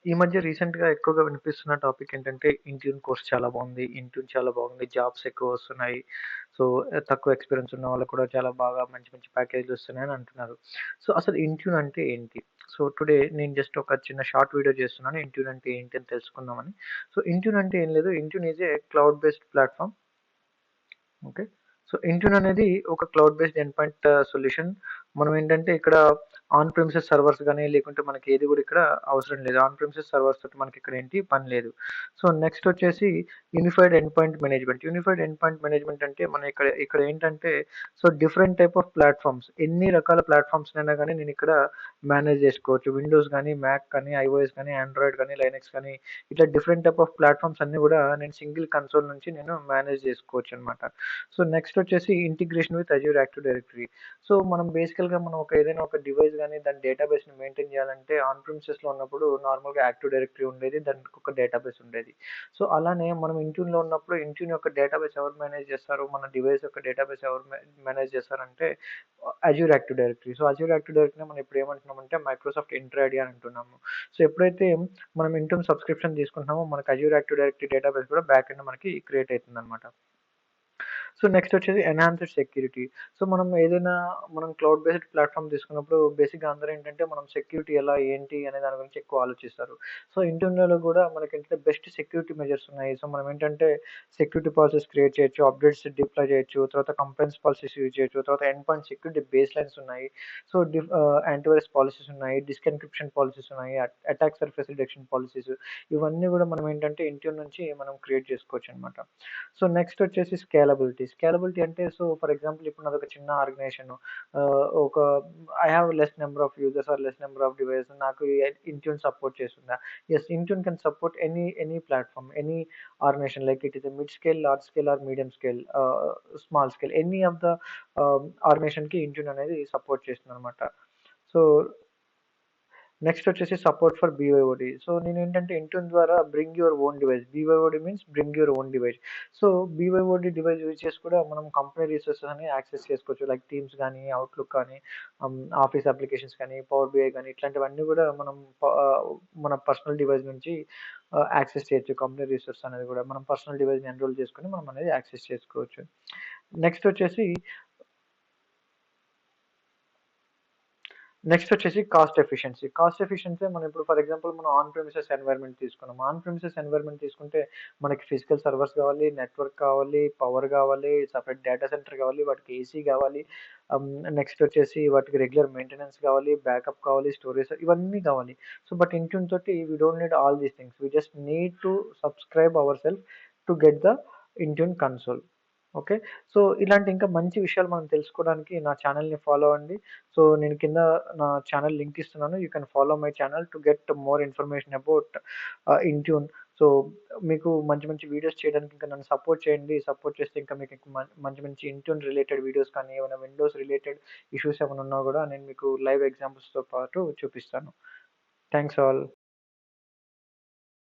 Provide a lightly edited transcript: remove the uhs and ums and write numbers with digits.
ఈ మధ్య రీసెంట్‌గా ఎక్కువగా వినిపిస్తున్న టాపిక్ ఏంటంటే, ఇంట్యూన్ కోర్స్ చాలా బాగుంది. ఇంట్యూన్ చాలా బాగుంది. జాబ్స్ ఎక్కువొస్తున్నాయి. సో, తక్కువ ఎక్స్‌పీరియన్స్ ఉన్న వాళ్ళకి కూడా చాలా బాగా మంచి మంచి ప్యాకేజ్‌లొస్తున్నాయని అంటున్నారు. సో, అసలు ఇంట్యూన్ అంటే ఏంటి? సో, టుడే నేను జస్ట్ ఒక చిన్న షార్ట్ వీడియో చేస్తున్నాను. ఇంట్యూన్ అంటే ఏంటి అని తెలుసుకుందామని. సో, ఇంట్యూన్ అంటే ఏం లేదు. Intune is a cloud based platform. Okay. So, Intune అనేది ఒక cloud based end point solution. మనం ఏంటంటే ఇక్కడ ఆన్ ప్రిమిసెస్ సర్వర్స్ గాని, లేకుంటే మనకి ఏది గూడా ఇక్కడ అవసరం లేదు. ఆన్ ప్రిమిసెస్ సర్వర్స్ తోటి మనకిక్కడ ఏంటి పని లేదు. సో, నెక్స్ట్ వచ్చేసి unified end point management. Unified end point management అంటే మనం ఇక్కడ ఇక్కడ ఏంటంటే so, different type of platforms ఎన్ని రకాల ప్లాట్‌ఫార్మ్స్‌నైనా గాని నేనిక్కడ మేనేజ్ జేసుకోవచ్చు. విండోస్ గాని, మ్యాక్ కానీ, ఐఓఎస్ గాని, ఆండ్రాయిడ్ గాని, లైనక్స్ గాని ఇట్లా డిఫరెంట్ టైప్ ఆఫ్ ప్లాట్‌ఫార్మ్స్ అన్నీ గూడా నేను సింగిల్ కన్సోల్ నుంచి నేను మేనేజ్ జేసుకోవచ్చనమాట. సో, నెక్స్ట్ వచ్చేసి integration with Azure active directory. So, మనం బేసికల్‌గా మనం ఏదైనా ఒక డివైస్ గాని, దాని డేటాబేస్‌ని మెయింటైన్ చేయాలంటే ఆన్ ప్రిమిసెస్‌లో ఉన్నప్పుడు నార్మల్‌గా యాక్టివ్ డైరెక్టరీ ఉండేది. దానికి ఒక డేటాబేస్ ఉండేది. సో, అలానే మనం ఇంట్యూన్‌లో ఉన్నప్పుడు ఇంట్యూన్ యొక్క డేటాబేస్ ఎవరు మేనేజ్ చేస్తారు? మన డివైస్ యొక్క డేటాబేస్ ఎవరు మేనేజ్ చేస్తారంటే Azure active directory. So, Azure active డైరెక్టరీని మనం ఇప్పుడు ఏమంటున్నామంటే మైక్రోసాఫ్ట్ ఎంటర్ ఐడి అని అంటున్నాము. సో, ఎప్పుడైతే మనం ఇంట్యూన్ సబ్స్క్రిప్షన్ తీసుకుంటున్నామో మనకు అజూర్ యాక్టివ్ డైరెక్టరీ డేటాబేస్ కూడా బ్యాక్ ఎండ్ మనకి క్రియేట్ అయితుందన్నమాట. సో, నెక్స్ట్ వచ్చేసి ఎన్హాన్స్డ్ సెక్యూరిటీ. సో, మనం క్లౌడ్ బేస్డ్ ప్లాట్‌ఫార్మ్ తీసుకున్నప్పుడు బేసిక్‌గా అందరూ ఏంటంటే మనం సెక్యూరిటీ ఎలా, ఏంటి అనే దాని గురించి ఎక్కువ ఆలోచిస్తారు. సో, ఇంటర్నల్‌లో గూడా మనకేంటంటే బెస్ట్ సెక్యూరిటీ మెజర్స్ ఉన్నాయి. సో, మనం ఏంటంటే సెక్యూరిటీ పాలిసీస్ క్రియేట్ చేయొచ్చు, అప్‌డేట్స్ డిప్లాయ్ చేయొచ్చు, తర్వాత కంప్లెయిన్స్ పాలిసీస్ యూజ్ చేయొచ్చు, తర్వాత end point security base lines ఉన్నాయి. సో, యాంటీవైరస్ పాలిసీస్ ఉన్నాయి, డిస్క్ ఎన్క్రిప్షన్ పాలిసీస్ ఉన్నాయి, అటాక్ సర్ఫేస్ రిడక్షన్ పాలిసీస్ ఇవన్నీ గూడా మనం ఏంటంటే ఇంట్యూన్ నుంచి మనం క్రియేట్ చేసుకోవచ్చనమాట. సో, నెక్స్ట్ వచ్చేసి స్కేలబిలిటీ. స్కేలబిలిటీ అంటే ఫర్ ఎగ్జాంపుల్ ఇప్పుడు నాదొక చిన్న ఆర్గనైజేషను. ఒక I have less number of users are less number of devices. నాకు ఇంట్యూన్ సపోర్ట్ చేస్తుందా? Yes. Intune can support any platform, any organisation like it is a mid scale, large scale or medium scale, small scale any of the ఆర్గనైజేషన్‌కి Intune అనేది support చేస్తుందనమాట. So, next వచ్చేసి support for BYOD. So, నేనేంటంటే Intune ద్వారా bring your own device. BYOD means bring your own device. So, BYOD device use చేసి కూడా మనం company resources అని యాక్సెస్ చేసుకోవచ్చు. లైక్ టీమ్స్ గానీ, అవుట్‌లుక్ కానీ, ఆఫీస్ అప్లికేషన్స్ కానీ, పవర్ బిఐ గానీ ఇట్లాంటివన్నీ గూడా మనం మన పర్సనల్ డివైస్ నుంచి యాక్సెస్ చేయొచ్చు. కంపెనీ రిసోర్స్ అనేది గూడా మనం పర్సనల్ డివైస్‌ని ఎన్రోల్ చేసుకొని మనం అనేది యాక్సెస్ చేసుకోవచ్చు. నెక్స్ట్ వచ్చేసి నెక్స్ట్ వచ్చేసి కాస్ట్ ఎఫిషియన్సీ. కాస్ట్ ఎఫిషియన్సీ మనం ఇప్పుడు ఫర్ ఎగ్జాంపుల్ మనం ఆన్ ప్రిమిసెస్ ఎన్వైర్న్మెంట్ తీసుకున్నాం. ఆన్ ప్రిమిసెస్ ఎన్వైర్న్మెంట్ తీసుకుంటే మనకి ఫిజికల్ సర్వర్స్ కావాలి, నెట్వర్క్ కావాలి, పవర్ కావాలి, సెపరేట్ డేటా సెంటర్ కావాలి, వాటికి ఏసీ కావాలి. ఆహ్, నెక్స్ట్ వచ్చేసి వాటికి రెగ్యులర్ మెయింటెనెన్స్ కావాలి, బ్యాకప్ కావాలి, స్టోరేజ్ ఇవన్నీ కావాలి. సో, బట్ ఇంట్యూన్ తోటి we don't need all these things. We just need to subscribe our self to get the Intune console. Okay. So, ఇలాంటి ఇంకా మంచి విషయాలు మనం తెలుసుకోవడానికి నా ఛానెల్‌ని ఫాలో అవ్వండి. సో, నేను కింద నా ఛానెల్ లింక్ ఇస్తున్నాను. You can follow my channel to get more information about Intune. So, మీకు మంచి మంచి వీడియోస్ చేయడానికి ఇంకా నన్ను సపోర్ట్ చేయండి. సపోర్ట్ చేస్తే ఇంకా మీకు మంచి మంచి ఇంట్యూన్ రిలేటెడ్ వీడియోస్ కానీ, ఏమైనా విండోస్ రిలేటెడ్ ఇష్యూస్ ఏమైనా ఉన్నా గూడా నేను మీకు లైవ్ ఎగ్జాంపుల్స్‌తో పాటు చూపిస్తాను. Thanks all.